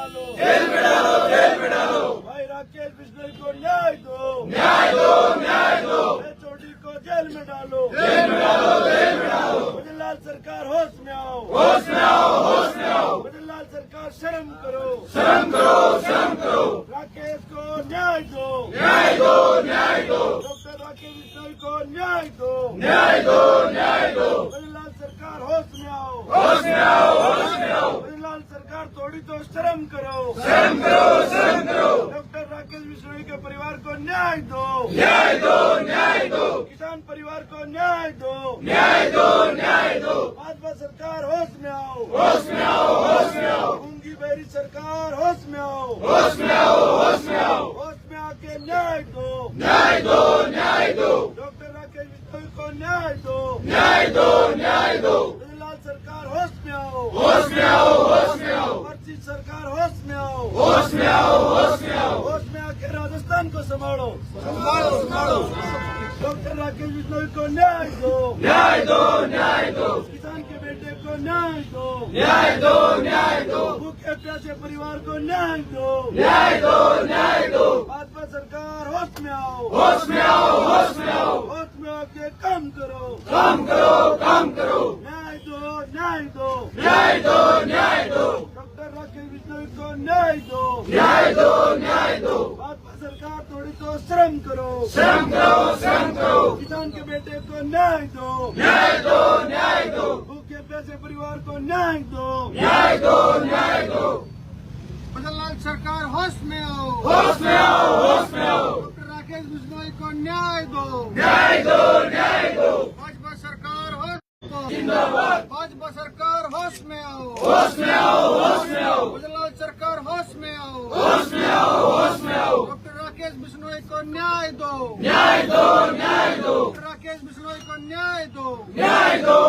डालो, जेल में डालो, जेल में डालो। भाई राकेश बिश्नोई को न्याय दो, न्याय दो, न्याय दो। चोटी को जेल में डालो, जेल में डालो, जेल में डालो। भजनलाल सरकार होश में आओ, होश में आओ, होश में आओ। भजनलाल सरकार शर्म करो, शर्म करो, शर्म करो। राकेश को न्याय दो, न्याय दो, न्याय दो। डॉक्टर राकेश बिश्नोई को न्याय दो, न्याय दो, न्याय दो। भजनलाल सरकार होश में आओ, होश में आओ, होश में आओ। भजनलाल सरकार थोड़ी तो शर्म करो, शर्म करो, शर्म करो। डॉक्टर राकेश बिश्नोई के परिवार को न्याय दो, न्याय दो, न्याय दो। किसान परिवार को न्याय दो, न्याय दो, न्याय दो। भाजपा सरकार होश में आओ, होश में आओ, होश में आओ। गूंगी बहरी सरकार होश में आओ, होश में आओ, होश में आओ। होश में आके न्याय दो, न्याय दो, न्याय दो। डॉक्टर राकेश बिश्नोई को न्याय दो, न्याय दो, न्याय दो। भजनलाल सरकार होश में आओ, होश में आओ, होश में आओ। पर्ची सरकार होश में आओ, होश में आओ, होश में आओ। होश में आके राजस्थान को संभालो, संभालो, संभालो। डॉक्टर राकेश बिश्नोई को न्याय दो, न्याय दो, न्याय दो। किसान के बेटे को न्याय दो, न्याय दो, न्याय दो। भूखे प्यासे परिवार को न्याय दो, न्याय दो, न्याय दो। भाजपा सरकार होश में आओ, होश में आओ, होश में आओ। होश में आके काम करो, काम करो, काम करो। न्याय दो, न्याय दो, न्याय दो, न्याय दो। डॉक्टर राकेश बिश्नोई को न्याय दो, न्याय दो, न्याय दो। भाजपा सरकार थोड़ी तो श्रम करो, शर्म करो, शर्म करो। किसान के बेटे को न्याय दो, न्याय दो, न्याय दो। भूखे प्यासे परिवार को न्याय दो, न्याय दो, न्याय दो। भजनलाल सरकार होश में आओ, होश में आओ, होश में आओ। डॉक्टर राकेश बिश्नोई को न्याय दो, न्याय दो, न्याय दो। भाजपा सरकार होश में आओ, जिंदाबाद। भाजपा सरकार होश में आओ, होश में आओ, होश में आओ। भजनलाल सरकार होश में आओ, होश में आओ, होश में आओ। डॉक्टर राकेश बिश्नोई को न्याय दो, न्याय दो, न्याय दो। डॉक्टर राकेश बिश्नोई को न्याय दो, न्याय दो,